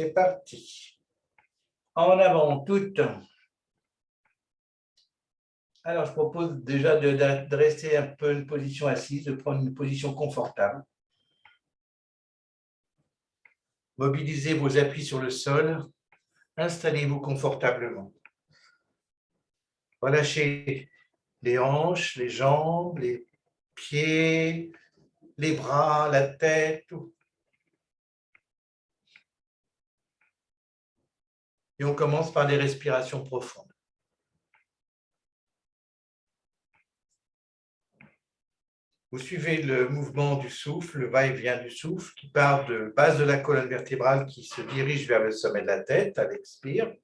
C'est parti. En avant toutes. Alors, je propose déjà de rester un peu une position assise, de prendre une position confortable. Mobilisez vos appuis sur le sol. Installez-vous confortablement. Relâchez les hanches, les jambes, les pieds, les bras, la tête, tout. Et on commence par des respirations profondes. Vous suivez le mouvement du souffle, le va-et-vient du souffle, qui part de base de la colonne vertébrale, qui se dirige vers le sommet de la tête à l'expire.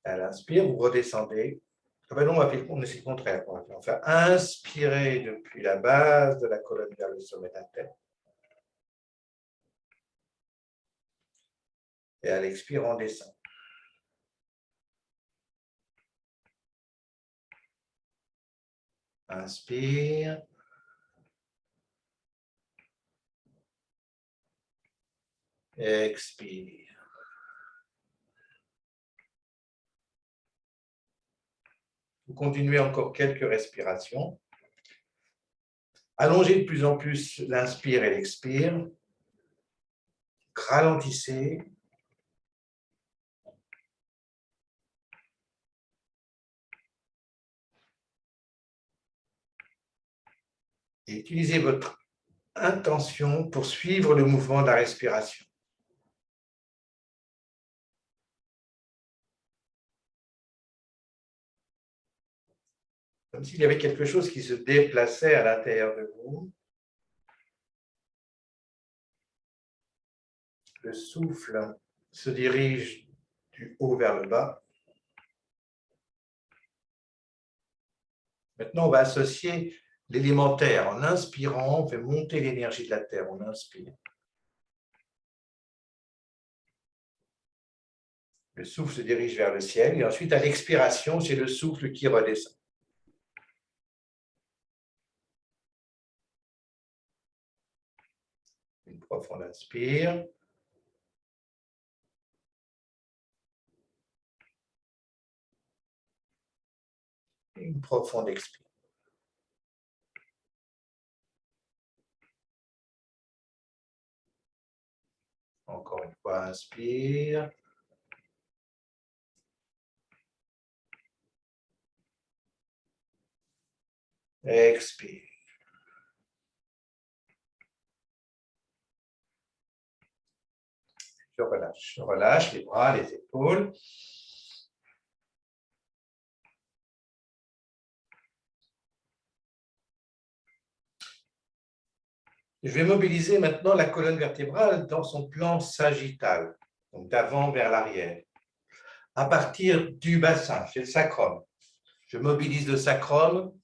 À l'inspire, vous redescendez. Ah ben non, on essaie le contraire. On va faire inspirer depuis la base de la colonne vers le sommet de la tête. Et à l'expire, on descend. Inspire. Expire. Vous continuez encore quelques respirations. Allongez de plus en plus l'inspire et l'expire. Ralentissez. Et utilisez votre intention pour suivre le mouvement de la respiration. Comme s'il y avait quelque chose qui se déplaçait à l'intérieur de vous. Le souffle se dirige du haut vers le bas. Maintenant, on va associer l'élémentaire. En inspirant, on fait monter l'énergie de la Terre. On inspire. Le souffle se dirige vers le ciel. Et ensuite, à l'expiration, c'est le souffle qui redescend. Une profonde inspire. Et une profonde expire. Encore une fois, inspire. Expire. Je relâche les bras, les épaules. Je vais mobiliser maintenant la colonne vertébrale dans son plan sagittal, donc d'avant vers l'arrière. À partir du bassin, c'est le sacrum. Je mobilise le sacrum.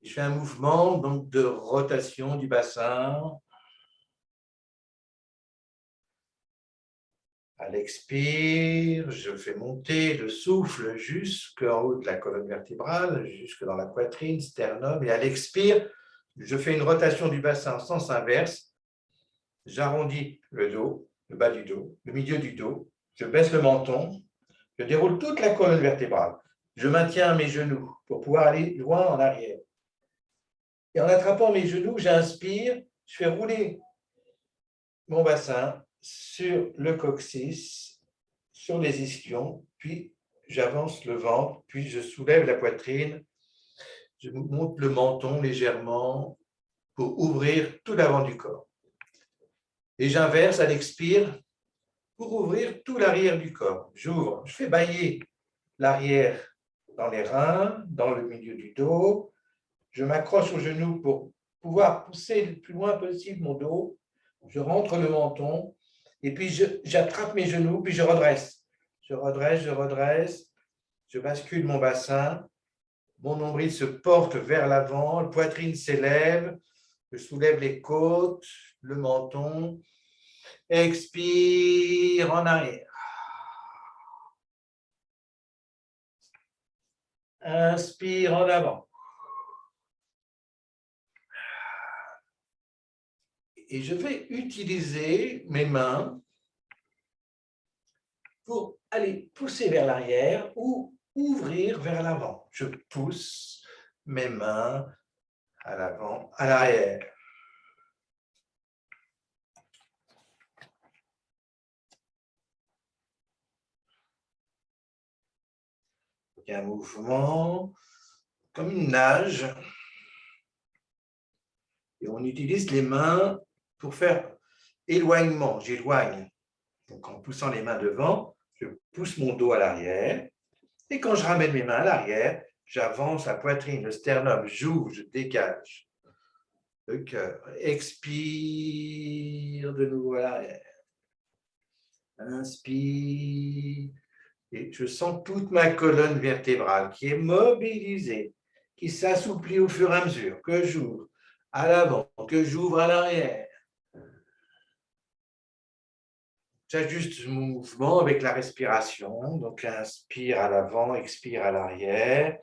Je fais un mouvement donc de rotation du bassin. À l'expire, je fais monter le souffle jusqu'en haut de la colonne vertébrale, jusque dans la poitrine, sternum. Et à l'expire, je fais une rotation du bassin en sens inverse. J'arrondis le dos, le bas du dos, le milieu du dos. Je baisse le menton. Je déroule toute la colonne vertébrale. Je maintiens mes genoux pour pouvoir aller loin en arrière. Et en attrapant mes genoux, j'inspire, je fais rouler mon bassin sur le coccyx, sur les ischions, puis j'avance le ventre, puis je soulève la poitrine, je monte le menton légèrement pour ouvrir tout l'avant du corps. Et j'inverse à l'expire pour ouvrir tout l'arrière du corps. J'ouvre, je fais bâiller l'arrière dans les reins, dans le milieu du dos. Je m'accroche aux genoux pour pouvoir pousser le plus loin possible mon dos. Je rentre le menton et puis j'attrape mes genoux, puis je redresse. Je redresse. Je bascule mon bassin. Mon nombril se porte vers l'avant, la poitrine s'élève. Je soulève les côtes, le menton. Expire en arrière. Inspire en avant. Et je vais utiliser mes mains pour aller pousser vers l'arrière ou ouvrir vers l'avant. Je pousse mes mains à l'avant, à l'arrière. Il y a un mouvement comme une nage. Et on utilise les mains pour faire éloignement. J'éloigne. Donc en poussant les mains devant, je pousse mon dos à l'arrière. Et quand je ramène mes mains à l'arrière, j'avance la poitrine, le sternum, j'ouvre, je dégage le cœur. Expire de nouveau à l'arrière. Inspire. Et je sens toute ma colonne vertébrale qui est mobilisée, qui s'assouplit au fur et à mesure que j'ouvre à l'avant, que j'ouvre à l'arrière. J'ajuste mon mouvement avec la respiration. Donc, inspire à l'avant, expire à l'arrière.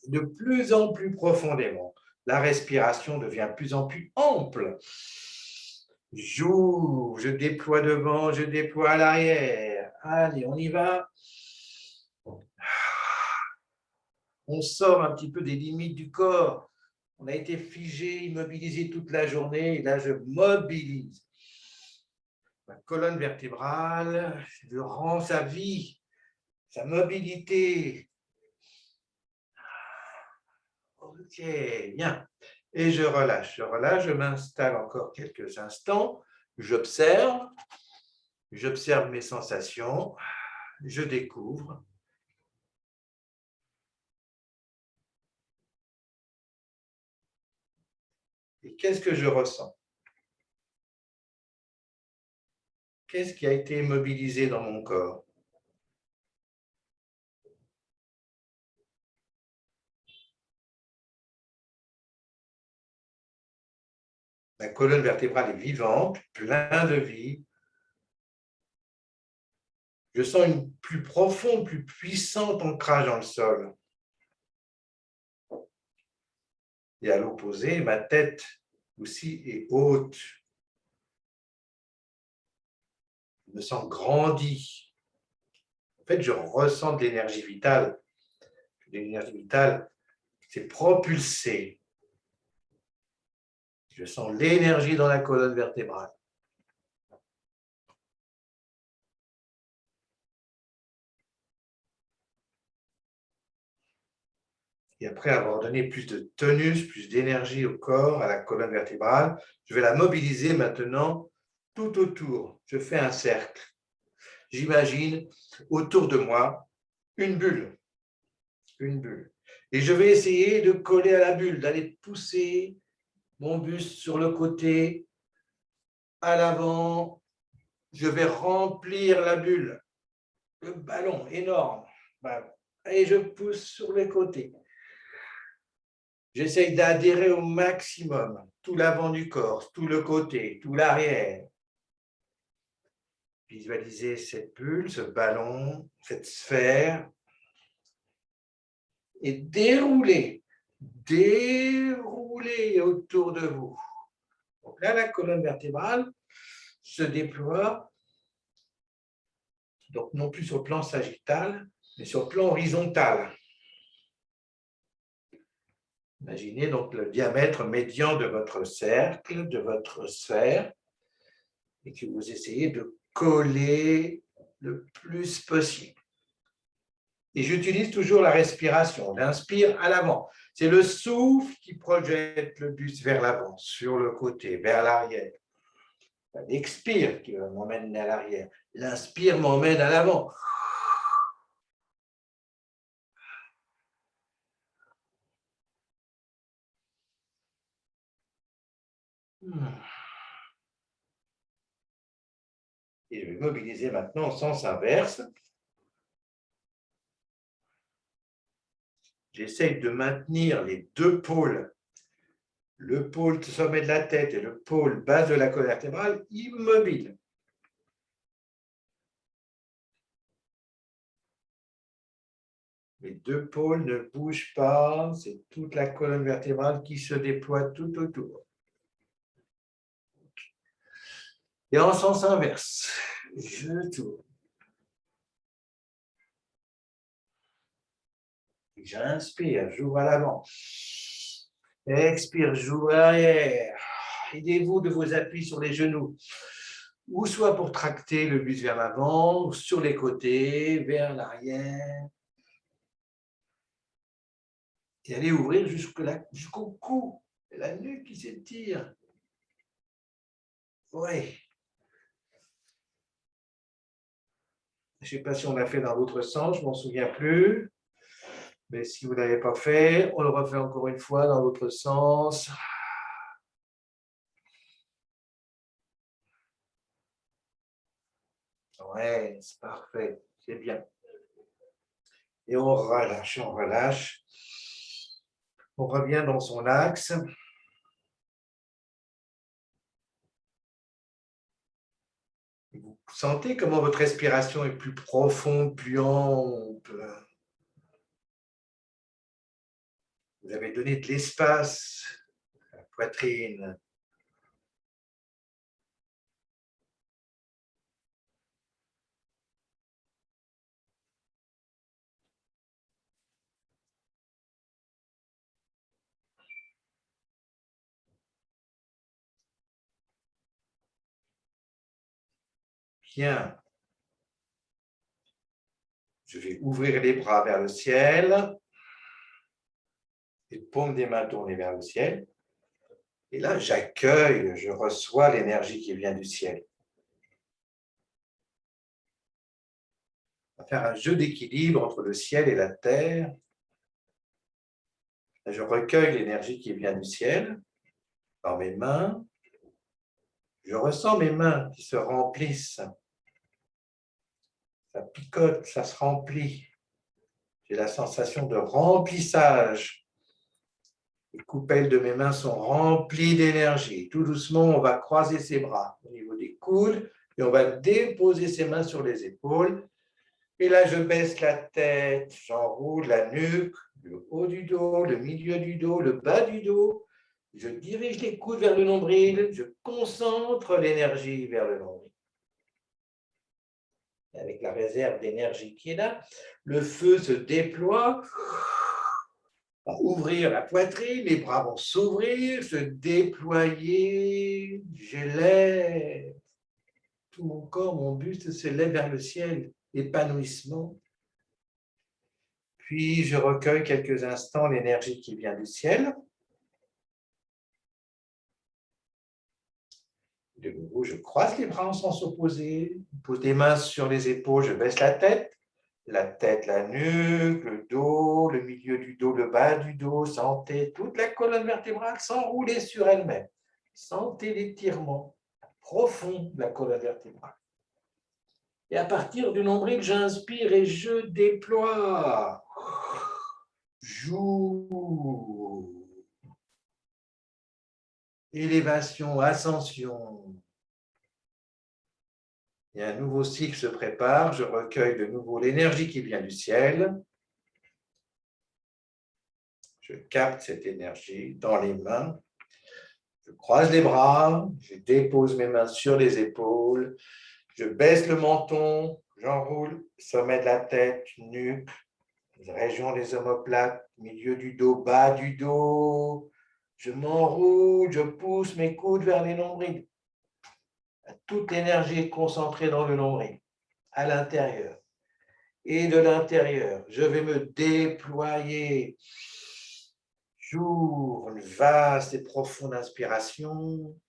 De plus en plus profondément. La respiration devient de plus en plus ample. J'ouvre, je déploie devant, je déploie à l'arrière. Allez, on y va. On sort un petit peu des limites du corps. On a été figé, immobilisé toute la journée. Et là, je mobilise. Ma colonne vertébrale, je rends sa vie, sa mobilité. Ok, bien. Et je relâche, je m'installe encore quelques instants, j'observe mes sensations, je découvre. Et qu'est-ce que je ressens? Qu'est-ce qui a été mobilisé dans mon corps? La colonne vertébrale est vivante, plein de vie. Je sens une plus profonde, plus puissante ancrage dans le sol. Et à l'opposé, ma tête aussi est haute. Je me sens grandi. En fait, je ressens de l'énergie vitale. L'énergie vitale, c'est propulsé. Je sens l'énergie dans la colonne vertébrale. Et après avoir donné plus de tonus, plus d'énergie au corps, à la colonne vertébrale, je vais la mobiliser maintenant tout autour. Je fais un cercle. J'imagine autour de moi une bulle. Une bulle. Et je vais essayer de coller à la bulle, d'aller pousser mon buste sur le côté, à l'avant. Je vais remplir la bulle. Le ballon énorme. Et je pousse sur les côtés. J'essaye d'adhérer au maximum, tout l'avant du corps, tout le côté, tout l'arrière. Visualisez cette bulle, ce ballon, cette sphère, et déroulez autour de vous. Donc là, la colonne vertébrale se déploie, donc non plus sur le plan sagittal, mais sur le plan horizontal. Imaginez donc le diamètre médian de votre cercle, de votre sphère, et que vous essayez de coller le plus possible. Et j'utilise toujours la respiration. J'inspire à l'avant. C'est le souffle qui projette le buste vers l'avant, sur le côté, vers l'arrière. L'expire qui m'emmène à l'arrière. L'inspire m'emmène à l'avant. Et je vais mobiliser maintenant en sens inverse. J'essaye de maintenir les deux pôles le pôle sommet de la tête et le pôle base de la colonne vertébrale immobile. Les deux pôles ne bougent pas, c'est toute la colonne vertébrale qui se déploie tout autour. Et en sens inverse, je tourne. J'inspire, j'ouvre à l'avant. Expire, j'ouvre à l'arrière. Aidez-vous de vos appuis sur les genoux, ou soit pour tracter le buste vers l'avant, ou sur les côtés, vers l'arrière. Et allez ouvrir jusqu'au cou, et la nuque qui s'étire. Oui. Je ne sais pas si on l'a fait dans l'autre sens, je ne m'en souviens plus. Mais si vous ne l'avez pas fait, on le refait encore une fois dans l'autre sens. Ouais, c'est parfait, c'est bien. Et on relâche, on relâche. On revient dans son axe. Vous sentez comment votre respiration est plus profonde, plus ample. Vous avez donné de l'espace à la poitrine. Bien. Je vais ouvrir les bras vers le ciel. Les paumes des mains tournées vers le ciel. Et là, j'accueille, je reçois l'énergie qui vient du ciel. On va faire un jeu d'équilibre entre le ciel et la terre. Je recueille l'énergie qui vient du ciel dans mes mains. Je ressens mes mains qui se remplissent. Ça picote, ça se remplit. J'ai la sensation de remplissage. Les coupelles de mes mains sont remplies d'énergie. Tout doucement, on va croiser ses bras au niveau des coudes et on va déposer ses mains sur les épaules. Et là, je baisse la tête, j'enroule la nuque, le haut du dos, le milieu du dos, le bas du dos. Je dirige les coudes vers le nombril, je concentre l'énergie vers le nombril. Avec la réserve d'énergie qui est là, le feu se déploie, va ouvrir la poitrine, les bras vont s'ouvrir, se déployer, j'élève. Tout mon corps, mon buste s'élève vers le ciel, épanouissement. Puis, je recueille quelques instants l'énergie qui vient du ciel. De nouveau, je croise les bras en sens opposé, je pose des mains sur les épaules, je baisse la tête, la nuque, le dos, le milieu du dos, le bas du dos. Sentez toute la colonne vertébrale s'enrouler sur elle-même. Sentez l'étirement profond de la colonne vertébrale. Et à partir du nombril, j'inspire et je déploie. J'ouvre. Élévation, ascension. Et un nouveau cycle se prépare. Je recueille de nouveau l'énergie qui vient du ciel. Je capte cette énergie dans les mains. Je croise les bras. Je dépose mes mains sur les épaules. Je baisse le menton. J'enroule sommet de la tête, nuque, région des omoplates, milieu du dos, bas du dos. Je m'enroule, je pousse mes coudes vers les nombrils. Toute l'énergie est concentrée dans le nombril, à l'intérieur. Et de l'intérieur, je vais me déployer. J'ouvre une vaste et profonde inspiration.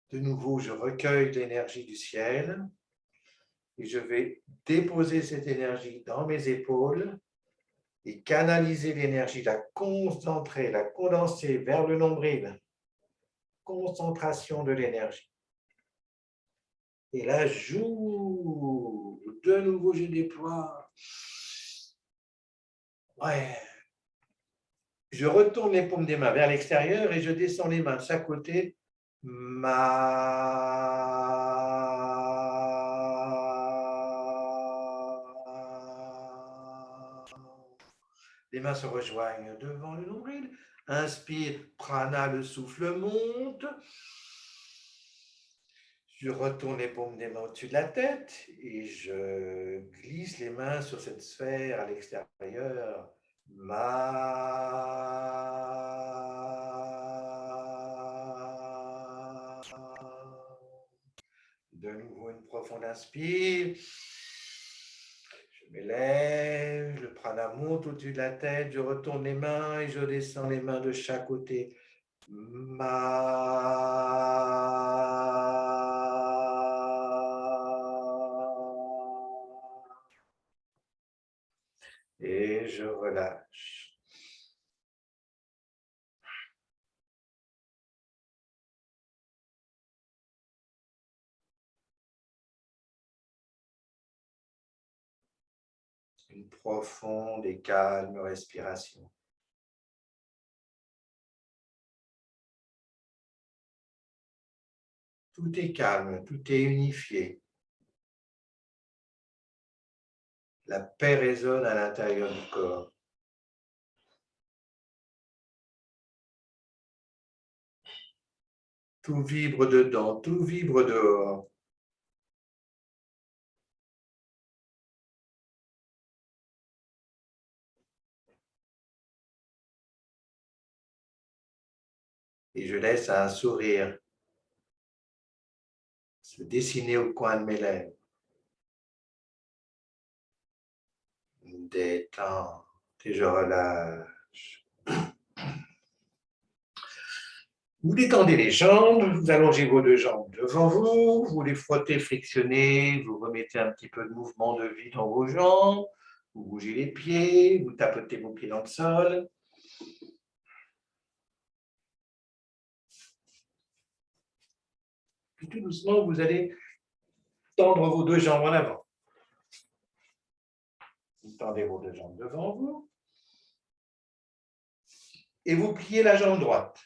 De nouveau, je recueille l'énergie du ciel et je vais déposer cette énergie dans mes épaules et canaliser l'énergie, la concentrer, la condenser vers le nombril. Concentration de l'énergie. Et là, j'ouvre. De nouveau, je déploie. Ouais. Je retourne les paumes des mains vers l'extérieur et je descends les mains de chaque côté. Les mains se rejoignent devant le nombril. Inspire, prana, le souffle monte. Je retourne les paumes des mains au-dessus de la tête et je glisse les mains sur cette sphère à l'extérieur. De nouveau une profonde inspire. Je m'élève, le prana monte au-dessus de la tête, je retourne les mains et je descends les mains de chaque côté. Et je relâche. Une profonde et calme respiration. Tout est calme, tout est unifié. La paix résonne à l'intérieur du corps. Tout vibre dedans, tout vibre dehors. Et je laisse un sourire se dessiner au coin de mes lèvres. Détente. Et je relâche. Vous détendez les jambes, vous allongez vos deux jambes devant vous, vous les frottez, frictionnez, vous remettez un petit peu de mouvement de vie dans vos jambes, vous bougez les pieds, vous tapotez vos pieds dans le sol. Puis tout doucement, vous allez tendre vos deux jambes en avant. Vous tendez vos deux jambes devant vous et vous pliez la jambe droite.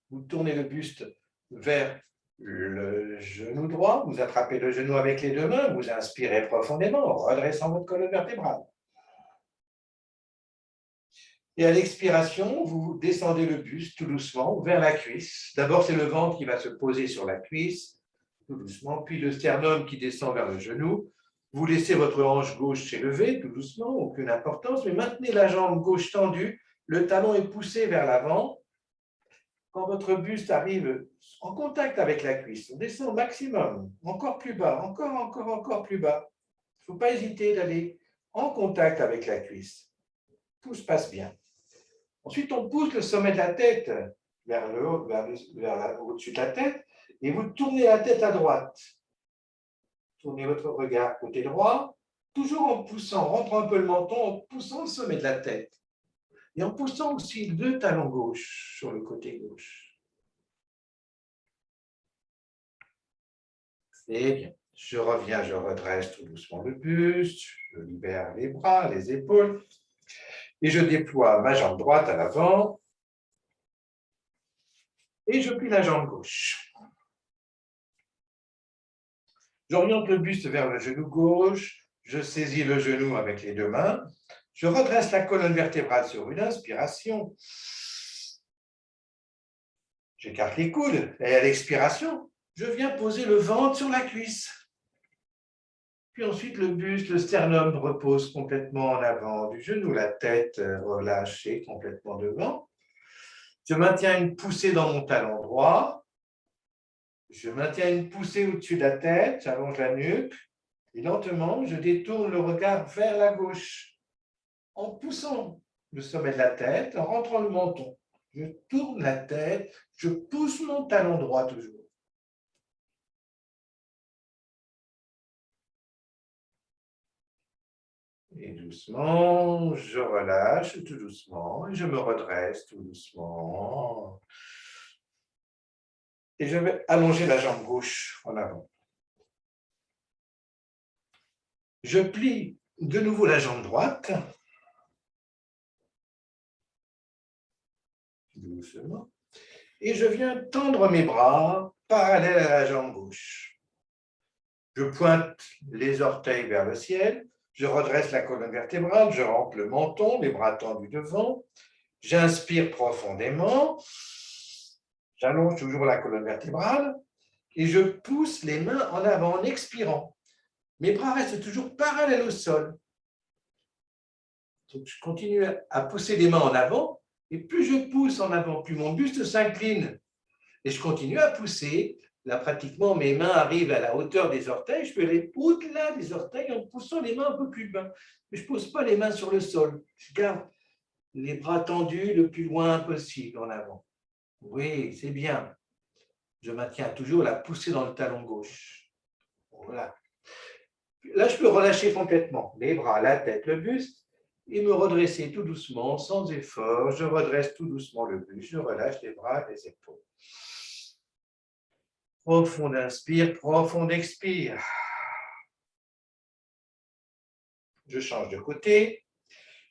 Vous tournez le buste vers le genou droit, vous attrapez le genou avec les deux mains, vous inspirez profondément en redressant votre colonne vertébrale. Et à l'expiration, vous descendez le buste tout doucement vers la cuisse. D'abord, c'est le ventre qui va se poser sur la cuisse, tout doucement, puis le sternum qui descend vers le genou. Vous laissez votre hanche gauche s'élever, tout doucement, aucune importance, mais maintenez la jambe gauche tendue, le talon est poussé vers l'avant. Quand votre buste arrive en contact avec la cuisse, on descend au maximum, encore plus bas, encore plus bas. Il ne faut pas hésiter d'aller en contact avec la cuisse. Tout se passe bien. Ensuite, on pousse le sommet de la tête vers le haut, au-dessus de la tête, et vous tournez la tête à droite. Tournez votre regard côté droit, toujours en poussant, rentrant un peu le menton, en poussant le sommet de la tête. Et en poussant aussi les deux talons gauche sur le côté gauche. C'est bien. Je reviens, je redresse tout doucement le buste, je libère les bras, les épaules, et je déploie ma jambe droite à l'avant, et je plie la jambe gauche. J'oriente le buste vers le genou gauche, je saisis le genou avec les deux mains, je redresse la colonne vertébrale sur une inspiration, j'écarte les coudes, et à l'expiration, je viens poser le ventre sur la cuisse. Puis ensuite, le buste, le sternum repose complètement en avant du genou, la tête relâchée complètement devant. Je maintiens une poussée dans mon talon droit. Je maintiens une poussée au-dessus de la tête, j'allonge la nuque. Et lentement, je détourne le regard vers la gauche en poussant le sommet de la tête, en rentrant le menton. Je tourne la tête, je pousse mon talon droit toujours. Et doucement, je relâche tout doucement et je me redresse tout doucement. Et je vais allonger la jambe gauche en avant. Je plie de nouveau la jambe droite. Doucement. Et je viens tendre mes bras parallèles à la jambe gauche. Je pointe les orteils vers le ciel, je redresse la colonne vertébrale, je rentre le menton, les bras tendus devant, j'inspire profondément, j'allonge toujours la colonne vertébrale et je pousse les mains en avant en expirant. Mes bras restent toujours parallèles au sol. Donc, je continue à pousser les mains en avant et plus je pousse en avant, plus mon buste s'incline. Et je continue à pousser. Là, pratiquement, mes mains arrivent à la hauteur des orteils. Je peux aller au-delà des orteils en poussant les mains un peu plus bas. Mais je ne pose pas les mains sur le sol. Je garde les bras tendus le plus loin possible en avant. Oui, c'est bien. Je maintiens toujours la poussée dans le talon gauche. Voilà. Là, je peux relâcher complètement les bras, la tête, le buste et me redresser tout doucement, sans effort. Je redresse tout doucement le buste. Je relâche les bras, les épaules. Profond inspire, profond expire. Je change de côté.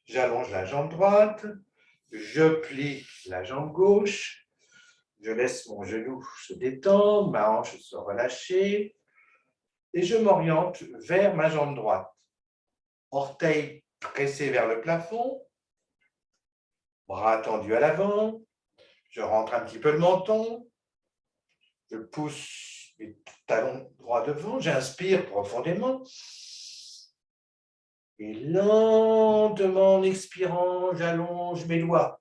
J'allonge la jambe droite. Je plie la jambe gauche. Je laisse mon genou se détendre, ma hanche se relâcher. Et je m'oriente vers ma jambe droite. Orteils pressés vers le plafond. Bras tendus à l'avant. Je rentre un petit peu le menton. Je pousse les talons droits devant. J'inspire profondément. Et lentement, en expirant, j'allonge mes doigts.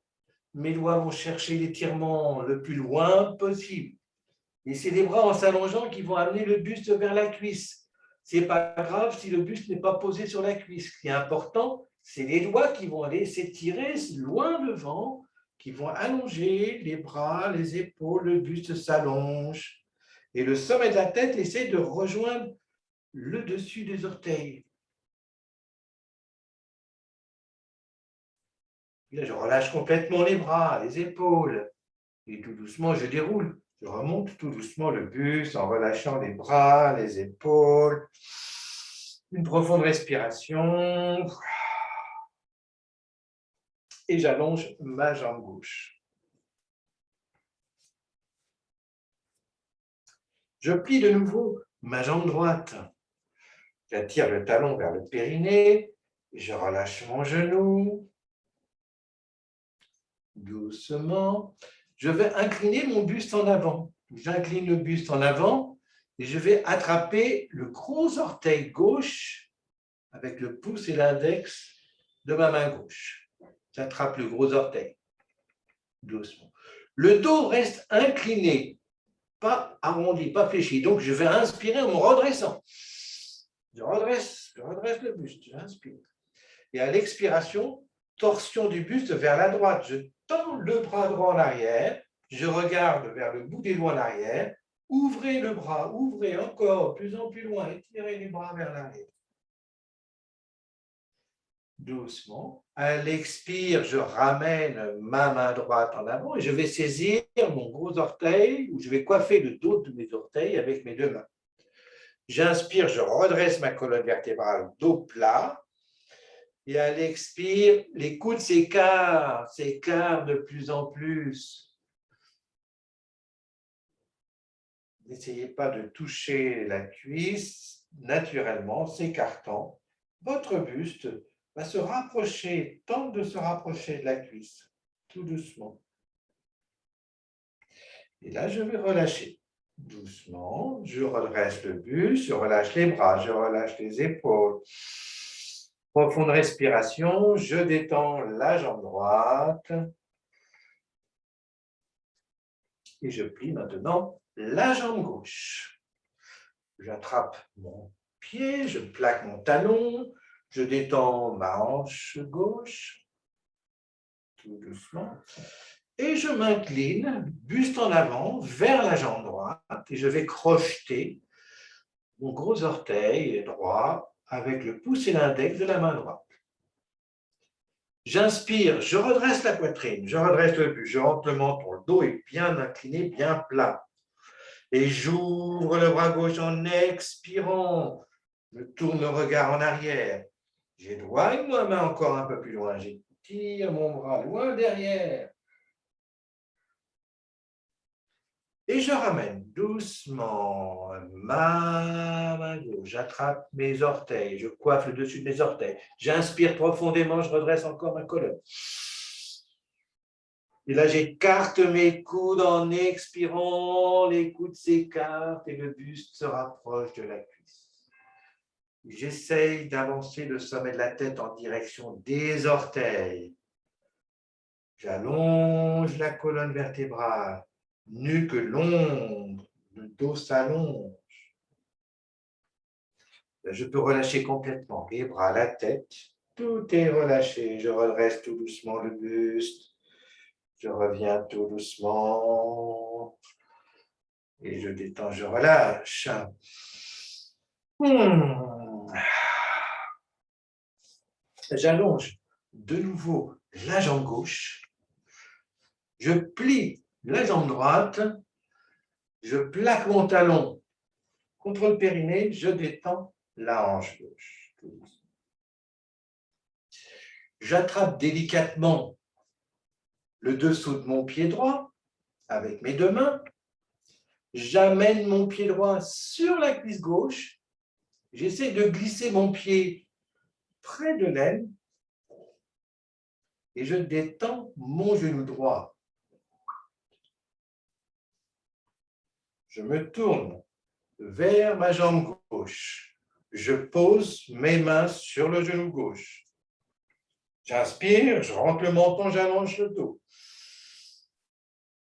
Mes doigts vont chercher l'étirement le plus loin possible. Et c'est les bras en s'allongeant qui vont amener le buste vers la cuisse. Ce n'est pas grave si le buste n'est pas posé sur la cuisse. Ce qui est important, c'est les doigts qui vont aller s'étirer loin devant, qui vont allonger les bras, les épaules, le buste s'allonge. Et le sommet de la tête essaie de rejoindre le dessus des orteils. Là, je relâche complètement les bras, les épaules. Et tout doucement, je déroule. Je remonte tout doucement le buste en relâchant les bras, les épaules. Une profonde respiration. Et j'allonge ma jambe gauche. Je plie de nouveau ma jambe droite. J'attire le talon vers le périnée. Je relâche mon genou. Doucement. Je vais incliner mon buste en avant. J'incline le buste en avant et je vais attraper le gros orteil gauche avec le pouce et l'index de ma main gauche. J'attrape le gros orteil, doucement. Le dos reste incliné, pas arrondi, pas fléchi. Donc, je vais inspirer en me redressant. Je redresse le buste, j'inspire. Et à l'expiration, torsion du buste vers la droite. Je tends le bras droit en arrière, je regarde vers le bout des doigts en arrière, ouvrez le bras, ouvrez encore, plus en plus loin, étirez les bras vers l'arrière. Doucement. À l'expire, je ramène ma main droite en avant et je vais saisir mon gros orteil ou je vais coiffer le dos de mes orteils avec mes deux mains. J'inspire, je redresse ma colonne vertébrale, dos plat. Et à l'expire, les coudes s'écartent de plus en plus. N'essayez pas de toucher la cuisse naturellement, s'écartant. Votre buste va se rapprocher, tente de se rapprocher de la cuisse, tout doucement. Et là, je vais relâcher. Doucement, je redresse le buste, je relâche les bras, je relâche les épaules. Profonde respiration, je détends la jambe droite. Et je plie maintenant la jambe gauche. J'attrape mon pied, je plaque mon talon, je détends ma hanche gauche, tout doucement. Et je m'incline, buste en avant, vers la jambe droite. Et je vais crocheter mon gros orteil droit avec le pouce et l'index de la main droite. J'inspire, je redresse la poitrine, je redresse le buste, je rentre le menton, le dos est bien incliné, bien plat. Et j'ouvre le bras gauche en expirant. Je tourne le regard en arrière. J'éloigne ma main encore un peu plus loin. J'étire mon bras loin derrière. Et je ramène doucement ma main gauche. J'attrape mes orteils. Je coiffe le dessus de mes orteils. J'inspire profondément. Je redresse encore ma colonne. Et là, j'écarte mes coudes en expirant. Les coudes s'écartent et le buste se rapproche de la cuisse. J'essaye d'avancer le sommet de la tête en direction des orteils. J'allonge la colonne vertébrale, nuque longue, le dos s'allonge. Je peux relâcher complètement les bras, la tête, tout est relâché. Je redresse tout doucement le buste, je reviens tout doucement et je détends, je relâche. J'allonge de nouveau la jambe gauche. Je plie la jambe droite, je plaque mon talon contre le périnée, je détends la hanche gauche. J'attrape délicatement le dessous de mon pied droit avec mes deux mains. J'amène mon pied droit sur la cuisse gauche. J'essaie de glisser mon pied près de l'aine et je détends mon genou droit. Je me tourne vers ma jambe gauche. Je pose mes mains sur le genou gauche. J'inspire, je rentre le menton, j'allonge le dos.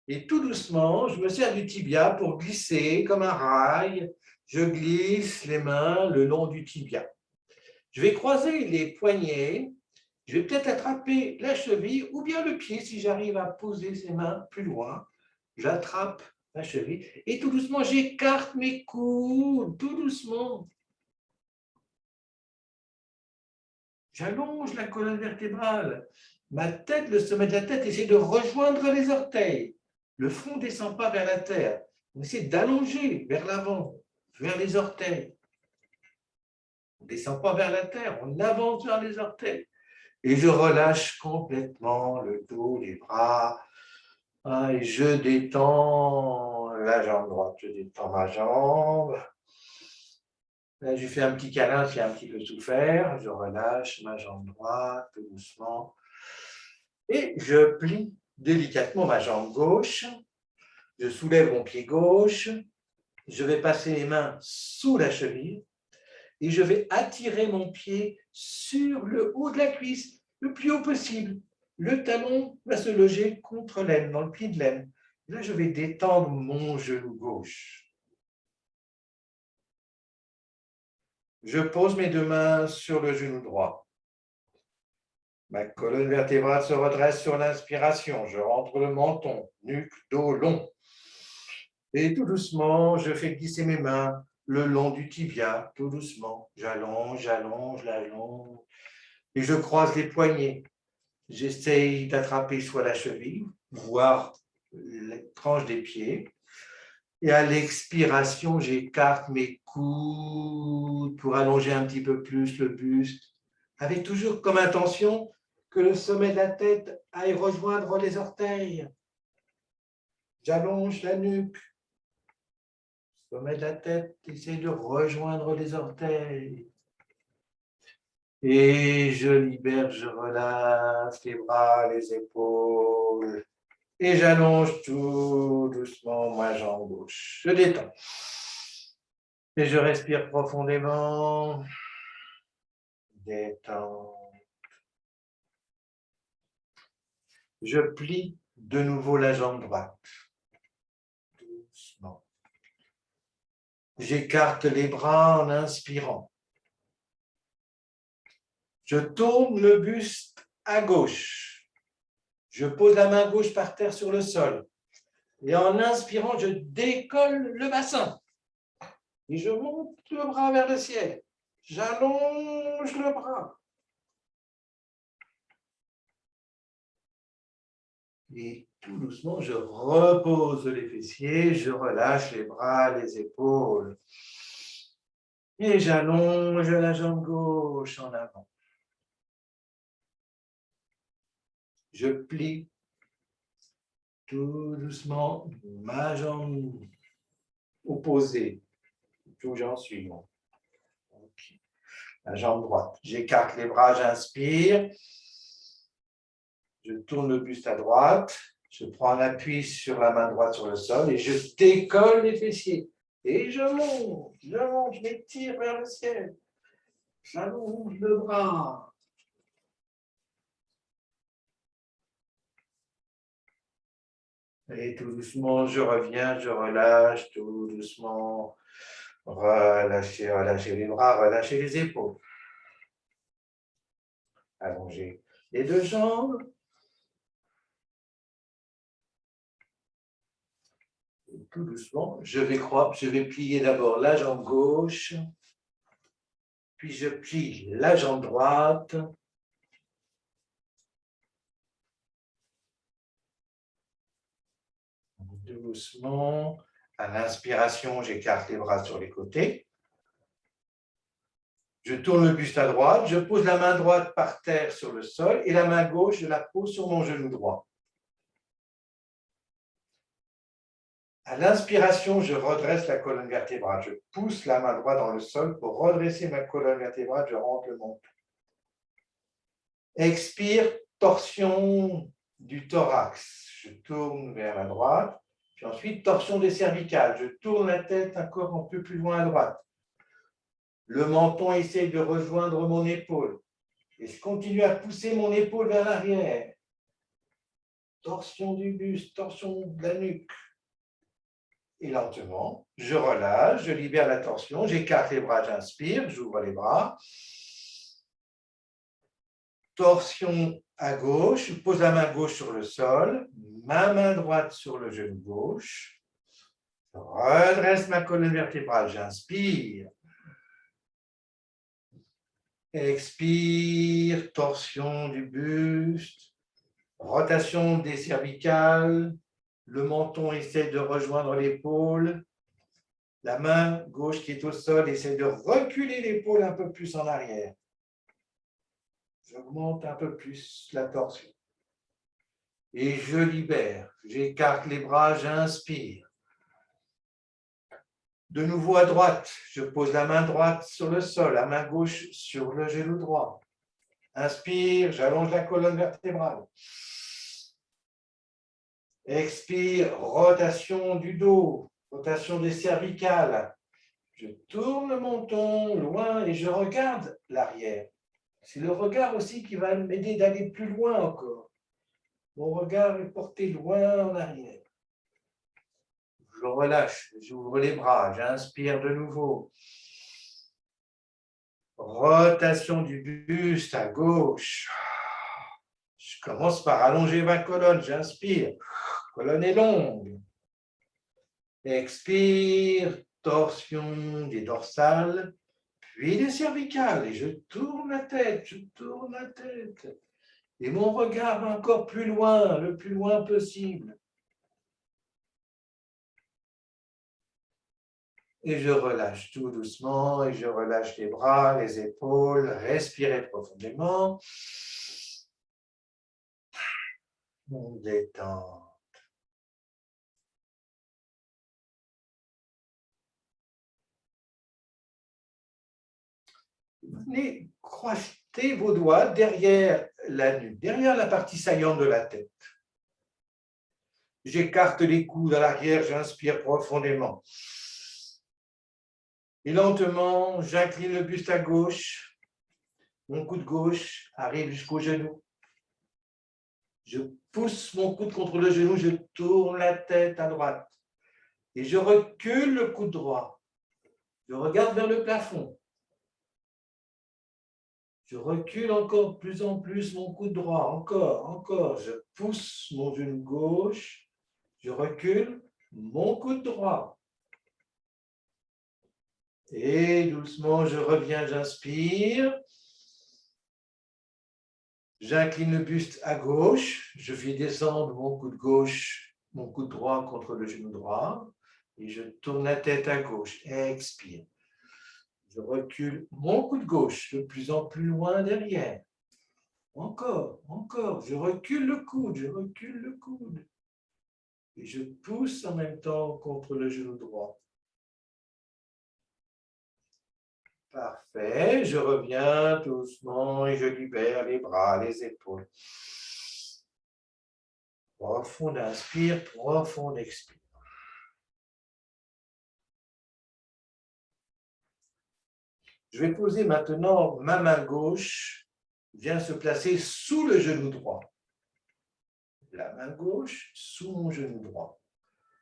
Et tout doucement, je me sers du tibia pour glisser comme un rail. Je glisse les mains le long du tibia. Je vais croiser les poignets. Je vais peut-être attraper la cheville ou bien le pied si j'arrive à poser ses mains plus loin. J'attrape la cheville et tout doucement, j'écarte mes coudes, tout doucement. J'allonge la colonne vertébrale. Ma tête, le sommet de la tête, essaie de rejoindre les orteils. Le front ne descend pas vers la terre. On essaie d'allonger vers l'avant, vers les orteils. On ne descend pas vers la terre, on avance vers les orteils. Et je relâche complètement le dos, les bras. Et je détends la jambe droite, je détends ma jambe. Là, je fais un petit câlin qui a un petit peu souffert. Je relâche ma jambe droite, tout doucement. Et je plie délicatement ma jambe gauche. Je soulève mon pied gauche. Je vais passer les mains sous la cheville. Et je vais attirer mon pied sur le haut de la cuisse, le plus haut possible. Le talon va se loger contre l'aine, dans le pied de l'aine. Là, je vais détendre mon genou gauche. Je pose mes deux mains sur le genou droit. Ma colonne vertébrale se redresse sur l'inspiration. Je rentre le menton, nuque, dos long. Et tout doucement, je fais glisser mes mains le long du tibia, tout doucement. J'allonge, j'allonge, j'allonge. Et je croise les poignets. J'essaye d'attraper soit la cheville, voire les tranches des pieds. Et à l'expiration, j'écarte mes coudes pour allonger un petit peu plus le buste, avec toujours comme intention que le sommet de la tête aille rejoindre les orteils. J'allonge la nuque. Le sommet de la tête essaie de rejoindre les orteils. Et je libère, je relâche les bras, les épaules. Et j'allonge tout doucement ma jambe gauche. Je détends. Et je respire profondément. Détends. Je plie de nouveau la jambe droite. Doucement. J'écarte les bras en inspirant. Je tourne le buste à gauche. Je pose la main gauche par terre sur le sol. Et en inspirant, je décolle le bassin. Et je monte le bras vers le ciel. J'allonge le bras. Et tout doucement, je repose les fessiers, je relâche les bras, les épaules. Et j'allonge la jambe gauche en avant. Je plie tout doucement ma jambe opposée, d'où j'en suis. Okay. La jambe droite. J'écarte les bras, j'inspire. Je tourne le buste à droite. Je prends un appui sur la main droite sur le sol et je décolle les fessiers. Et je monte, je m'étire vers le ciel. J'allonge le bras. Et tout doucement, je reviens, je relâche, tout doucement. Relâchez, relâchez les bras, relâchez les épaules. Allongez les deux jambes. Et tout doucement, je vais plier d'abord la jambe gauche, puis je plie la jambe droite. Doucement. À l'inspiration, j'écarte les bras sur les côtés. Je tourne le buste à droite, je pose la main droite par terre sur le sol et la main gauche, je la pose sur mon genou droit. À l'inspiration, je redresse la colonne vertébrale. Je pousse la main droite dans le sol pour redresser ma colonne vertébrale, je rentre le menton. Expire, torsion du thorax. Je tourne vers la droite. Puis ensuite, torsion des cervicales. Je tourne la tête encore un peu plus loin à droite. Le menton essaie de rejoindre mon épaule. Et je continue à pousser mon épaule vers l'arrière. Torsion du buste, torsion de la nuque. Et lentement, je relâche, je libère la torsion, j'écarte les bras, j'inspire, j'ouvre les bras. Torsion à gauche, je pose la main gauche sur le sol, ma main droite sur le genou gauche. Je redresse ma colonne vertébrale, j'inspire. Expire, torsion du buste, rotation des cervicales, le menton essaie de rejoindre l'épaule, la main gauche qui est au sol essaie de reculer l'épaule un peu plus en arrière. J'augmente un peu plus la torsion. Et je libère, j'écarte les bras, j'inspire. De nouveau à droite, je pose la main droite sur le sol, la main gauche sur le genou droit. Inspire, j'allonge la colonne vertébrale. Expire, rotation du dos, rotation des cervicales. Je tourne le menton loin et je regarde l'arrière. C'est le regard aussi qui va m'aider d'aller plus loin encore. Mon regard est porté loin en arrière. Je relâche, j'ouvre les bras, j'inspire de nouveau. Rotation du buste à gauche. Je commence par allonger ma colonne, j'inspire. Colonne est longue. Expire, torsion des dorsales, puis des cervicales. Et je tourne la tête, je tourne la tête. Et mon regard va encore plus loin, le plus loin possible. Et je relâche tout doucement, et je relâche les bras, les épaules, respirez profondément. On détend. Venez crocheter vos doigts derrière la nuque, derrière la partie saillante de la tête. J'écarte les coudes à l'arrière, j'inspire profondément. Et lentement, j'incline le buste à gauche. Mon coude gauche arrive jusqu'au genou. Je pousse mon coude contre le genou, je tourne la tête à droite. Et je recule le coude droit. Je regarde vers le plafond. Je recule encore de plus en plus mon coude droit. Encore. Je pousse mon genou gauche. Je recule mon coude droit. Et doucement, je reviens, j'inspire. J'incline le buste à gauche. Je fais descendre mon coude gauche, mon coude droit contre le genou droit. Et je tourne la tête à gauche. Expire. Je recule mon coude gauche de plus en plus loin derrière. encore. Je recule le coude, je recule le coude. Et je pousse en même temps contre le genou droit. Parfait, je reviens doucement et je libère les bras, les épaules. Profond inspire, profond expire. Je vais poser maintenant ma main gauche, vient se placer sous le genou droit. La main gauche sous mon genou droit.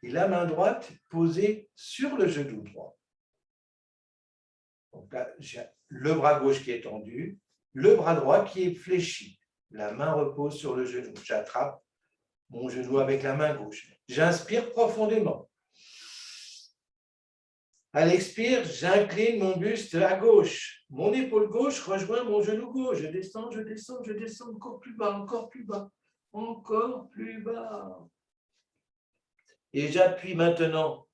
Et la main droite posée sur le genou droit. Donc là, j'ai le bras gauche qui est tendu, le bras droit qui est fléchi. La main repose sur le genou. J'attrape mon genou avec la main gauche. J'inspire profondément. À l'expire, j'incline mon buste à gauche. Mon épaule gauche rejoint mon genou gauche. Je descends, je descends, je descends encore plus bas, encore plus bas, encore plus bas. Et j'appuie maintenant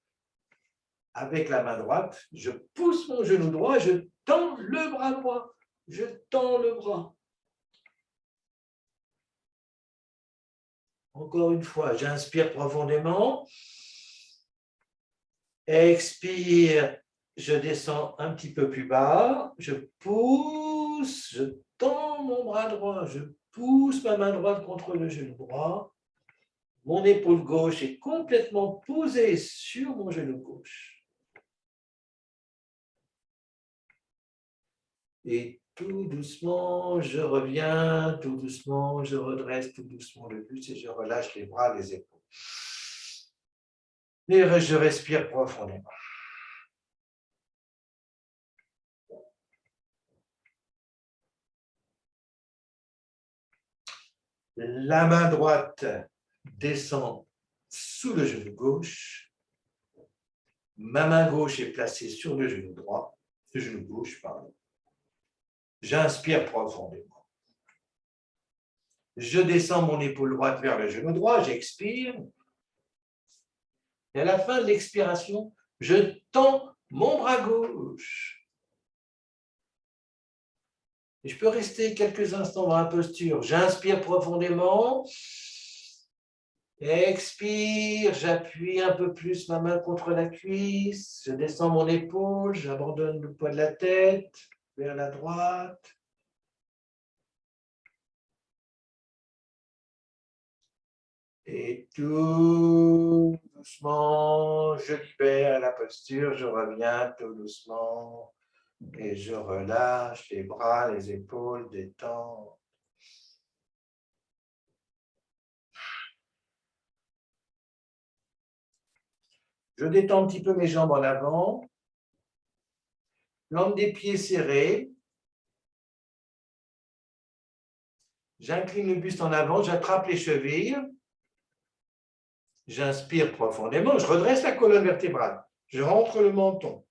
avec la main droite. Je pousse mon genou droit, je tends le bras droit. Je tends le bras. Encore une fois, j'inspire profondément. Expire, je descends un petit peu plus bas. Je pousse, je tends mon bras droit. Je pousse ma main droite contre le genou droit. Mon épaule gauche est complètement posée sur mon genou gauche. Et tout doucement, je reviens, tout doucement, je redresse tout doucement le buste et je relâche les bras, les épaules. Et je respire profondément. La main droite descend sous le genou gauche. Ma main gauche est placée sur le genou droit, le genou gauche, pardon. J'inspire profondément. Je descends mon épaule droite vers le genou droit, j'expire. Et à la fin de l'expiration, je tends mon bras gauche. Et je peux rester quelques instants dans la posture. J'inspire profondément. Expire, j'appuie un peu plus ma main contre la cuisse. Je descends mon épaule, j'abandonne le poids de la tête vers la droite. Et tout doucement, je libère la posture, je reviens tout doucement et je relâche les bras, les épaules, détends. Je détends un petit peu mes jambes en avant, langue des pieds serrée. J'incline le buste en avant, j'attrape les chevilles. J'inspire profondément, je redresse la colonne vertébrale. Je rentre le menton.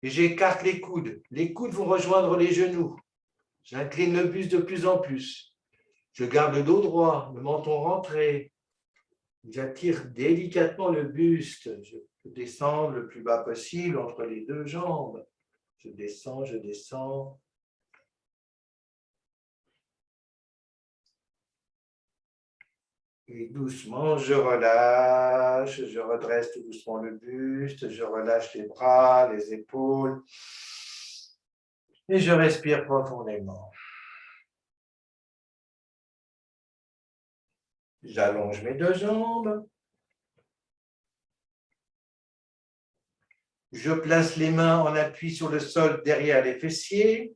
Et j'écarte les coudes. Les coudes vont rejoindre les genoux. J'incline le buste de plus en plus. Je garde le dos droit, le menton rentré. J'attire délicatement le buste. Je descends le plus bas possible entre les deux jambes. Je descends, je descends. Et doucement, je relâche, je redresse tout doucement le buste, je relâche les bras, les épaules. Et je respire profondément. J'allonge mes deux jambes. Je place les mains en appui sur le sol derrière les fessiers.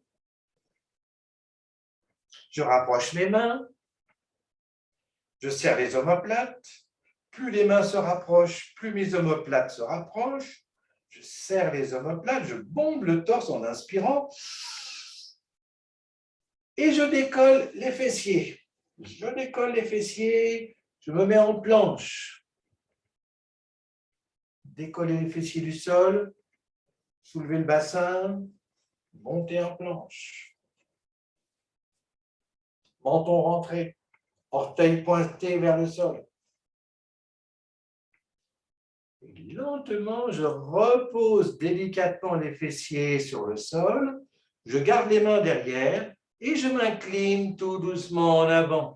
Je rapproche mes mains. Je serre les omoplates. Plus les mains se rapprochent, plus mes omoplates se rapprochent. Je serre les omoplates, je bombe le torse en inspirant. Et je décolle les fessiers. Je décolle les fessiers, je me mets en planche. Décoller les fessiers du sol, soulever le bassin, monter en planche. Menton rentré, orteils pointés vers le sol. Et lentement, je repose délicatement les fessiers sur le sol. Je garde les mains derrière. Et je m'incline tout doucement en avant.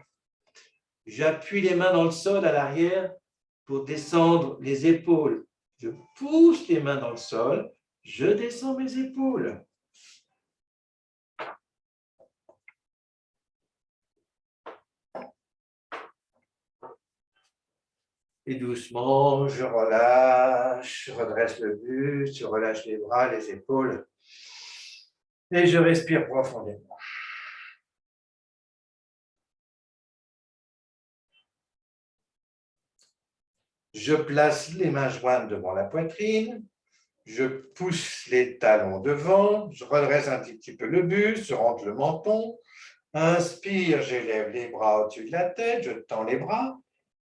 J'appuie les mains dans le sol à l'arrière pour descendre les épaules. Je pousse les mains dans le sol, je descends mes épaules. Et doucement, je relâche, je redresse le buste, je relâche les bras, les épaules. Et je respire profondément. Je place les mains jointes devant la poitrine. Je pousse les talons devant. Je redresse un petit peu le buste, je rentre le menton. Inspire, j'élève les bras au-dessus de la tête, je tends les bras.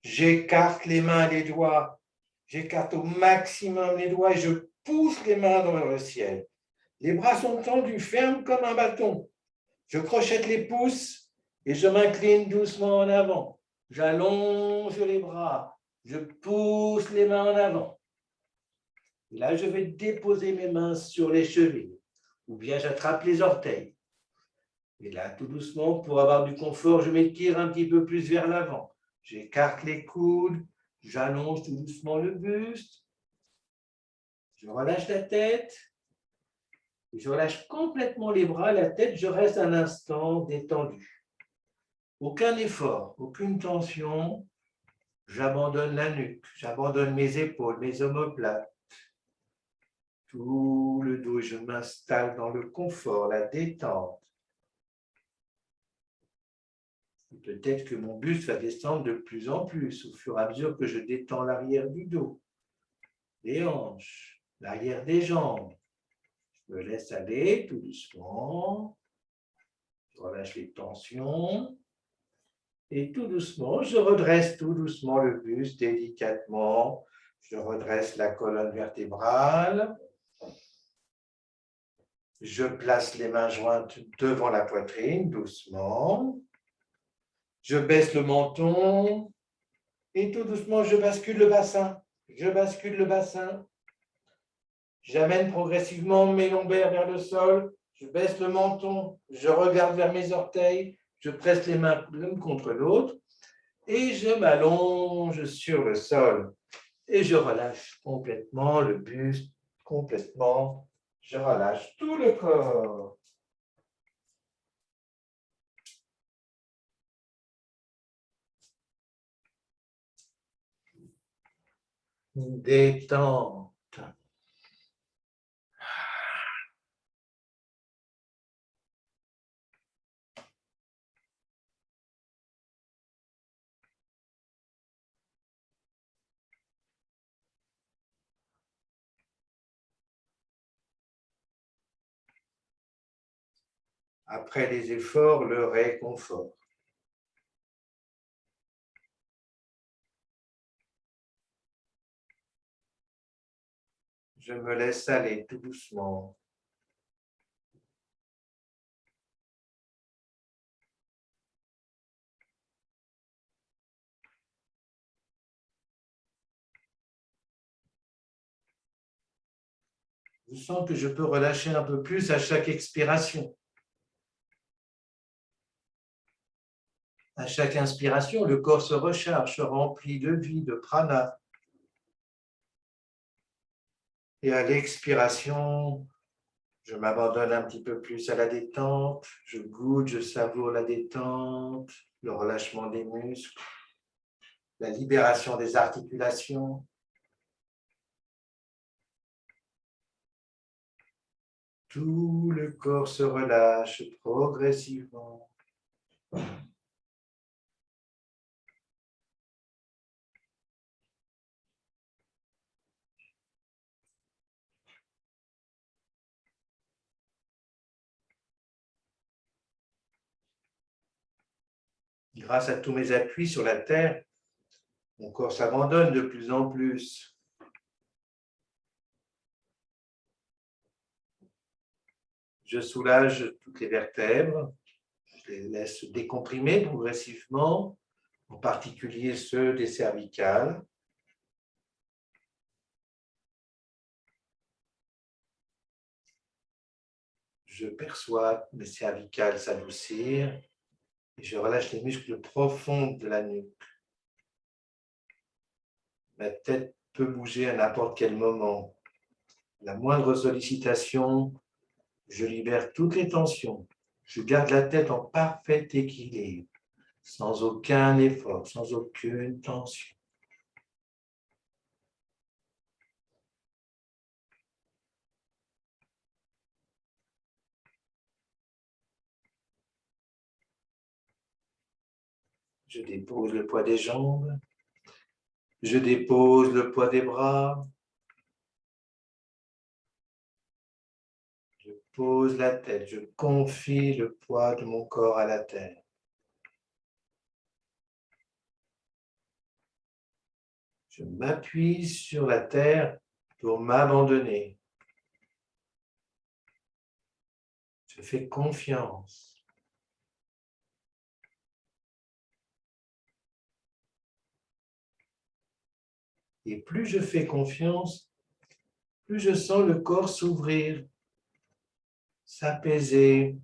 J'écarte les mains, les doigts. J'écarte au maximum les doigts et je pousse les mains dans le ciel. Les bras sont tendus, fermes comme un bâton. Je crochette les pouces et je m'incline doucement en avant. J'allonge les bras. Je pousse les mains en avant. Et là, je vais déposer mes mains sur les chevilles ou bien j'attrape les orteils. Et là, tout doucement, pour avoir du confort, je m'étire un petit peu plus vers l'avant. J'écarte les coudes, j'allonge tout doucement le buste. Je relâche la tête. Je relâche complètement les bras, la tête, je reste un instant détendu. Aucun effort, aucune tension. J'abandonne la nuque, j'abandonne mes épaules, mes omoplates. Tout le dos, je m'installe dans le confort, la détente. Peut-être que mon buste va descendre de plus en plus au fur et à mesure que je détends l'arrière du dos, les hanches, l'arrière des jambes. Je me laisse aller tout doucement. Je relâche les tensions. Et tout doucement, je redresse tout doucement le buste délicatement. Je redresse la colonne vertébrale. Je place les mains jointes devant la poitrine, doucement. Je baisse le menton. Et tout doucement, je bascule le bassin. Je bascule le bassin. J'amène progressivement mes lombaires vers le sol. Je baisse le menton. Je regarde vers mes orteils. Je presse les mains l'une contre l'autre. Et je m'allonge sur le sol. Et je relâche complètement le buste, complètement. Je relâche tout le corps. Détente. Après les efforts, le réconfort. Je me laisse aller tout doucement. Je sens que je peux relâcher un peu plus à chaque expiration. À chaque inspiration, le corps se recharge, se remplit de vie, de prana. Et à l'expiration, je m'abandonne un petit peu plus à la détente. Je goûte, je savoure la détente, le relâchement des muscles, la libération des articulations. Tout le corps se relâche progressivement. Grâce à tous mes appuis sur la terre, mon corps s'abandonne de plus en plus. Je soulage toutes les vertèbres, je les laisse décomprimer progressivement, en particulier ceux des cervicales. Je perçois mes cervicales s'adoucir et je relâche les muscles profonds de la nuque. Ma tête peut bouger à n'importe quel moment. La moindre sollicitation, je libère toutes les tensions. Je garde la tête en parfait équilibre, sans aucun effort, sans aucune tension. Je dépose le poids des jambes. Je dépose le poids des bras. Je pose la tête. Je confie le poids de mon corps à la terre. Je m'appuie sur la terre pour m'abandonner. Je fais confiance. Et plus je fais confiance, plus je sens le corps s'ouvrir, s'apaiser.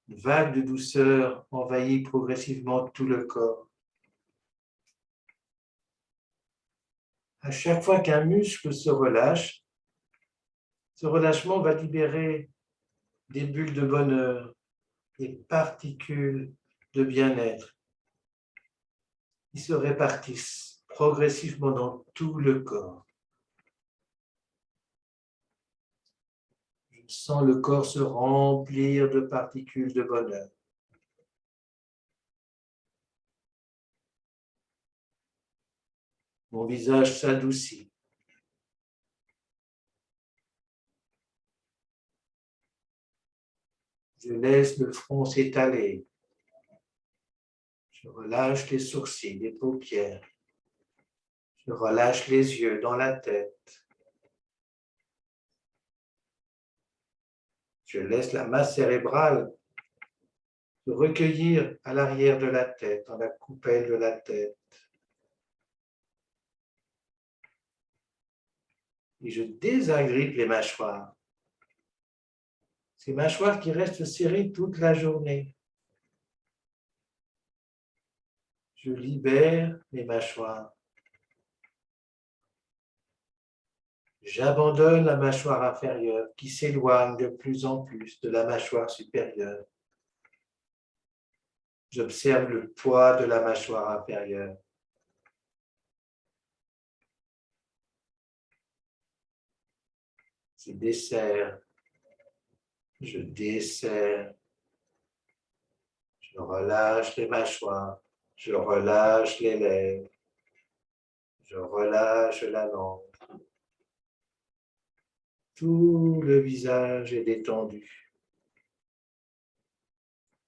Une vague de douceur envahit progressivement tout le corps. À chaque fois qu'un muscle se relâche, ce relâchement va libérer des bulles de bonheur, des particules de bien-être. Ils se répartissent progressivement dans tout le corps. Je sens le corps se remplir de particules de bonheur. Mon visage s'adoucit. Je laisse le front s'étaler. Je relâche les sourcils, les paupières. Je relâche les yeux dans la tête. Je laisse la masse cérébrale se recueillir à l'arrière de la tête, dans la coupelle de la tête. Et je désagrippe les mâchoires. Ces mâchoires qui restent serrées toute la journée. Je libère les mâchoires. J'abandonne la mâchoire inférieure qui s'éloigne de plus en plus de la mâchoire supérieure. J'observe le poids de la mâchoire inférieure. Je desserre. Je desserre. Je relâche les mâchoires. Je relâche les lèvres. Je relâche la langue. Tout le visage est détendu.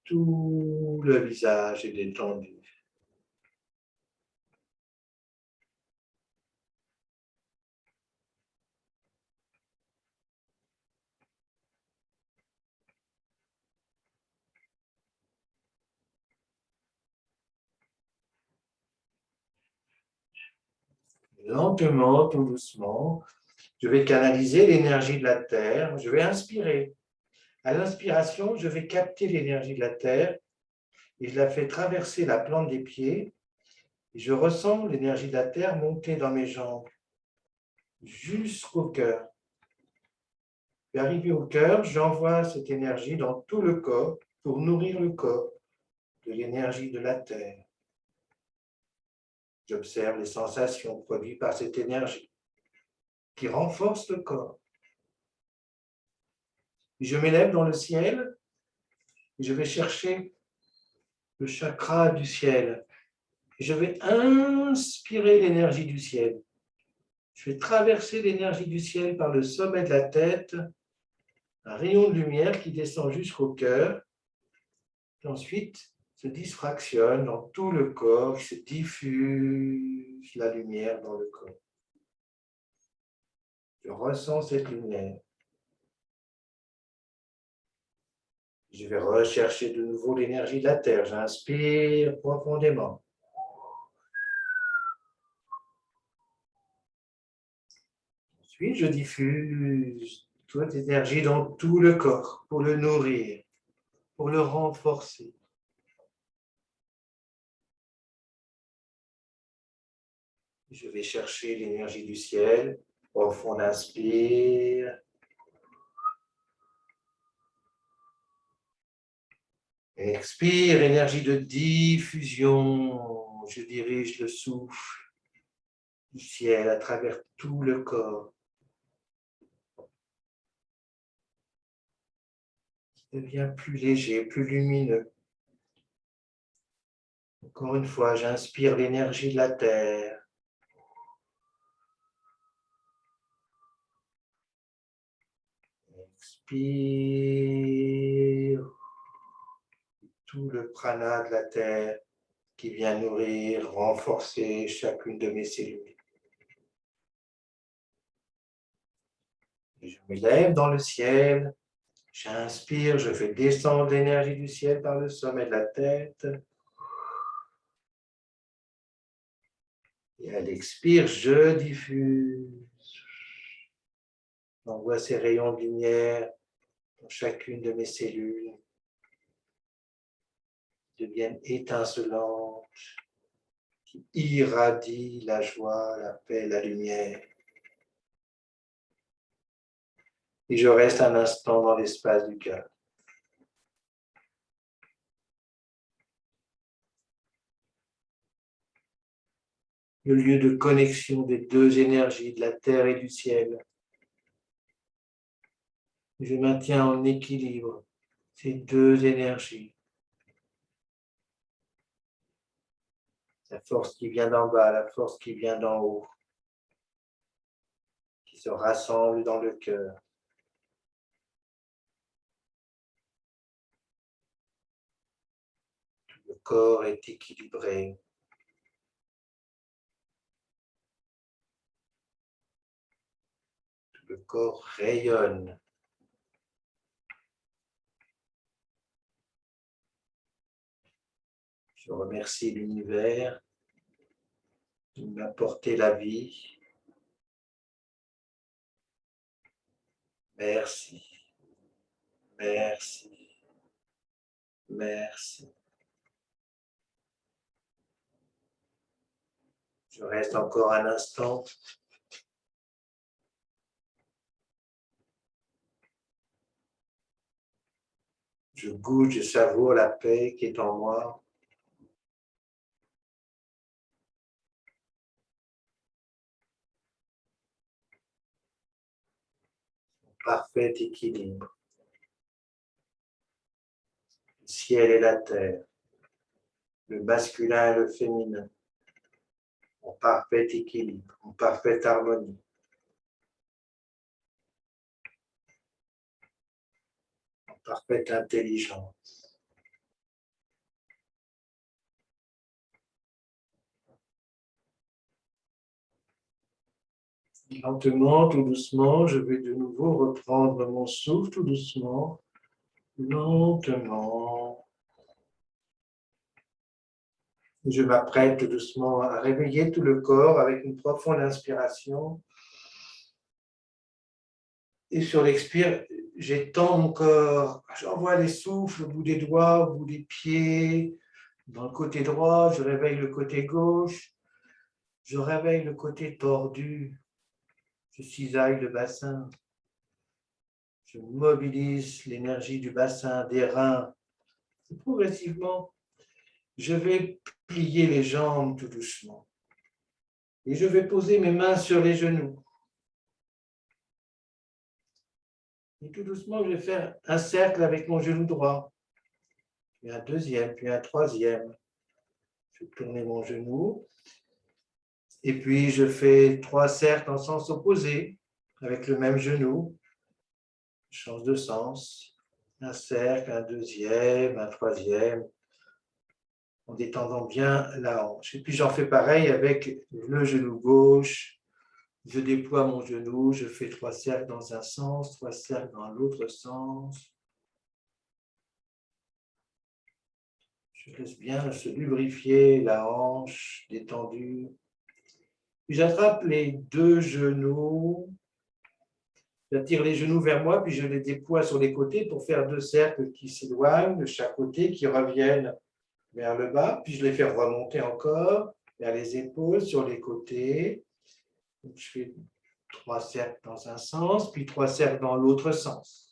Tout le visage est détendu. Lentement, tout doucement, je vais canaliser l'énergie de la terre. Je vais inspirer. À l'inspiration, je vais capter l'énergie de la terre et je la fais traverser la plante des pieds. Et je ressens l'énergie de la terre monter dans mes jambes jusqu'au cœur. Puis arrivé au cœur, j'envoie cette énergie dans tout le corps pour nourrir le corps de l'énergie de la terre. J'observe les sensations produites par cette énergie qui renforce le corps. Puis je m'élève dans le ciel et je vais chercher le chakra du ciel. Et je vais inspirer l'énergie du ciel. Je vais traverser l'énergie du ciel par le sommet de la tête, un rayon de lumière qui descend jusqu'au cœur, et ensuite se diffractionne dans tout le corps, se diffuse la lumière dans le corps. Je ressens cette lumière. Je vais rechercher de nouveau l'énergie de la terre. J'inspire profondément. Puis je diffuse toute l'énergie dans tout le corps pour le nourrir, pour le renforcer. Je vais chercher l'énergie du ciel. Profond inspire. Expire, énergie de diffusion. Je dirige le souffle du ciel à travers tout le corps. Il devient plus léger, plus lumineux. Encore une fois, j'inspire l'énergie de la terre. Expire tout le prana de la terre qui vient nourrir, renforcer chacune de mes cellules. Et je m'élève dans le ciel. J'inspire, je fais descendre l'énergie du ciel par le sommet de la tête. Et à l'expire, je diffuse. J'envoie ces rayons de lumière dans chacune de mes cellules. Qui deviennent étincelantes, qui irradient la joie, la paix, la lumière. Et je reste un instant dans l'espace du cœur. Le lieu de connexion des deux énergies, de la terre et du ciel. Je maintiens en équilibre ces deux énergies. La force qui vient d'en bas, la force qui vient d'en haut, qui se rassemblent dans le cœur. Tout le corps est équilibré. Tout le corps rayonne. Je remercie l'univers de m'apporter la vie. Merci. Merci. Merci. Je reste encore un instant. Je goûte, je savoure la paix qui est en moi. Parfait équilibre. Le ciel et la terre, le masculin et le féminin, en parfait équilibre, en parfaite harmonie. En parfaite intelligence. Lentement, tout doucement, je vais de nouveau reprendre mon souffle tout doucement, lentement. Je m'apprête doucement à réveiller tout le corps avec une profonde inspiration. Et sur l'expire, j'étends mon corps. J'envoie les souffles au bout des doigts, au bout des pieds. Dans le côté droit, je réveille le côté gauche. Je réveille le côté tordu. Je cisaille le bassin. Je mobilise l'énergie du bassin, des reins. Et progressivement, je vais plier les jambes tout doucement. Et je vais poser mes mains sur les genoux. Et tout doucement, je vais faire un cercle avec mon genou droit. Puis un deuxième, puis un troisième. Je vais tourner mon genou. Et puis, je fais 3 cercles en sens opposé avec le même genou. Je change de sens. Un cercle, un deuxième, un troisième. En détendant bien la hanche. Et puis, j'en fais pareil avec le genou gauche. Je déploie mon genou. Je fais 3 cercles dans un sens, 3 cercles dans l'autre sens. Je laisse bien se lubrifier la hanche détendue. Puis j'attrape les 2 genoux J'attire les genoux vers moi, puis je les déploie sur les côtés pour faire 2 cercles qui s'éloignent de chaque côté, qui reviennent vers le bas, puis je les fais remonter encore vers les épaules, sur les côtés. Donc, je fais 3 cercles dans un sens, puis 3 cercles dans l'autre sens.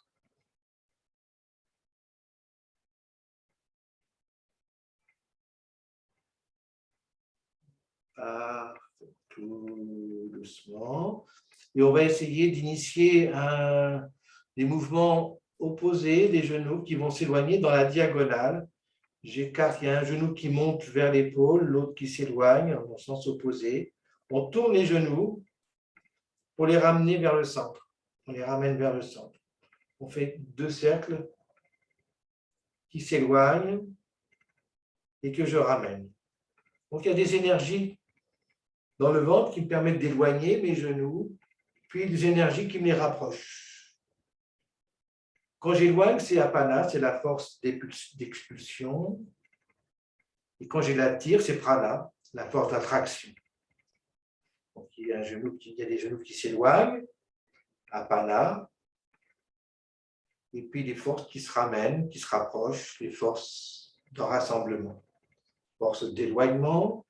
Tout doucement. Et on va essayer d'initier des mouvements opposés des genoux qui vont s'éloigner dans la diagonale. J'écarte, il y a un genou qui monte vers l'épaule, l'autre qui s'éloigne en sens opposé. On tourne les genoux pour les ramener vers le centre. On les ramène vers le centre. On fait 2 cercles qui s'éloignent et que je ramène. Donc, il y a des énergies dans le ventre qui me permettent d'éloigner mes genoux, puis des énergies qui me les rapprochent. Quand j'éloigne, c'est apana, c'est la force d'expulsion. Et quand je l'attire, c'est prana, la force d'attraction. Donc, il y a des genoux qui s'éloignent, apana, et puis des forces qui se ramènent, qui se rapprochent, les forces de rassemblement. Force d'éloignement,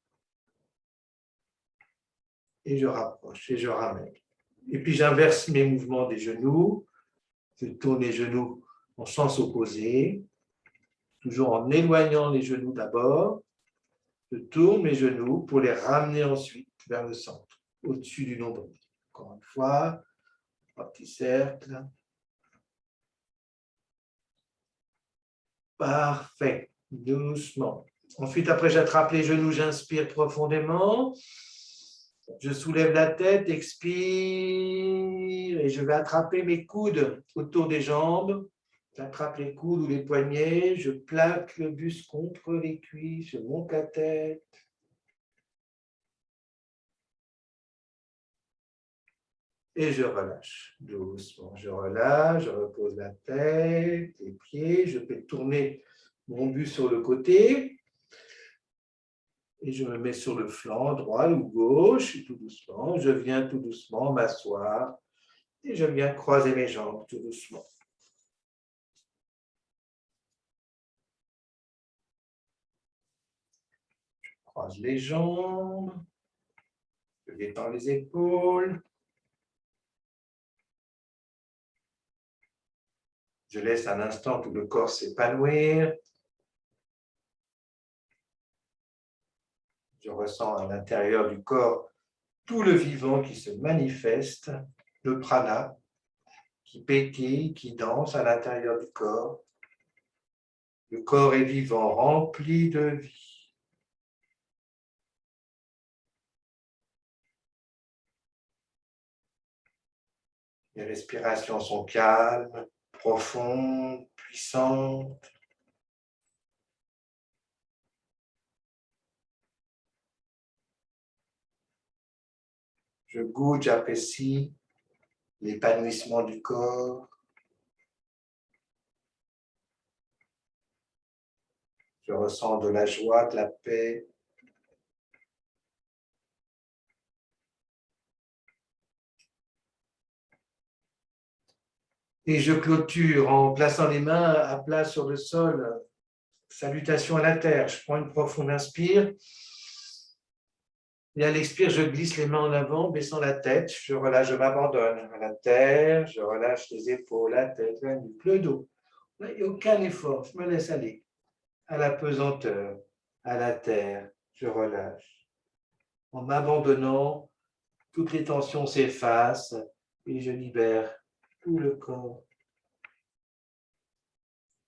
et je rapproche, et je ramène. Et puis j'inverse mes mouvements des genoux, je tourne les genoux en sens opposé, toujours en éloignant les genoux d'abord, je tourne mes genoux pour les ramener ensuite vers le centre, au-dessus du nombril. Encore une fois, un petit cercle. Parfait, doucement. Ensuite, après, j'attrape les genoux, j'inspire profondément. Je soulève la tête, expire, et je vais attraper mes coudes autour des jambes. J'attrape les coudes ou les poignets, je plaque le buste contre les cuisses, je monte la tête. Et je relâche doucement. Je relâche, je repose la tête, les pieds. Je peux tourner mon buste sur le côté. Et je me mets sur le flanc droit ou gauche, tout doucement. Je viens tout doucement m'asseoir. Et je viens croiser mes jambes tout doucement. Je croise les jambes. Je détends les épaules. Je laisse un instant tout le corps s'épanouir. Je ressens à l'intérieur du corps tout le vivant qui se manifeste, le prana qui pétille, qui danse à l'intérieur du corps. Le corps est vivant, rempli de vie. Les respirations sont calmes, profondes, puissantes. Je goûte, j'apprécie l'épanouissement du corps. Je ressens de la joie, de la paix. Et je clôture en plaçant les mains à plat sur le sol. Salutation à la terre. Je prends une profonde inspire. Et à l'expire, je glisse les mains en avant, baissant la tête. Je relâche, je m'abandonne à la terre. Je relâche les épaules, la tête, la nuque, le dos. Il n'y a aucun effort. Je me laisse aller à la pesanteur, à la terre. Je relâche. En m'abandonnant, toutes les tensions s'effacent et je libère tout le corps.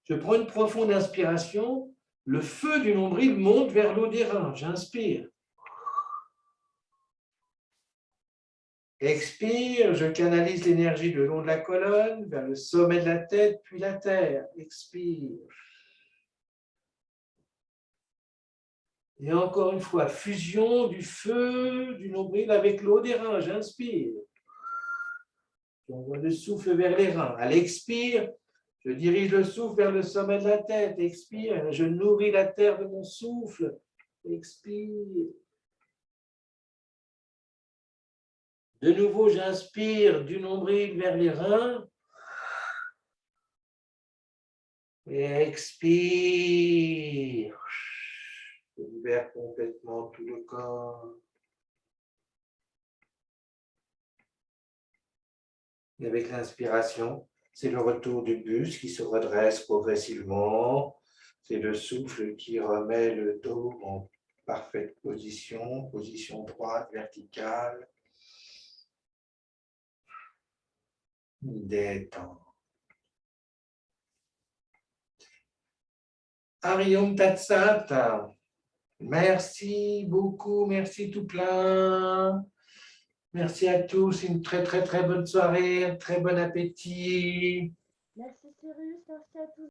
Je prends une profonde inspiration. Le feu du nombril monte vers l'eau des reins. J'inspire. Expire, je canalise l'énergie le long de la colonne, vers le sommet de la tête, puis la terre. Expire. Et encore une fois, fusion du feu du nombril avec l'eau des reins. J'inspire. J'envoie le souffle vers les reins. À l'expire, je dirige le souffle vers le sommet de la tête. Expire. Je nourris la terre de mon souffle. Expire. De nouveau, j'inspire du nombril vers les reins. Et expire. Je libère complètement tout le corps. Et avec l'inspiration, c'est le retour du buste qui se redresse progressivement. C'est le souffle qui remet le dos en parfaite position, position droite, verticale. Détente. Arium Tatsat. Merci beaucoup, merci tout plein. Merci à tous, une très très très bonne soirée, un très bon appétit. Merci Cyrus, merci à tous.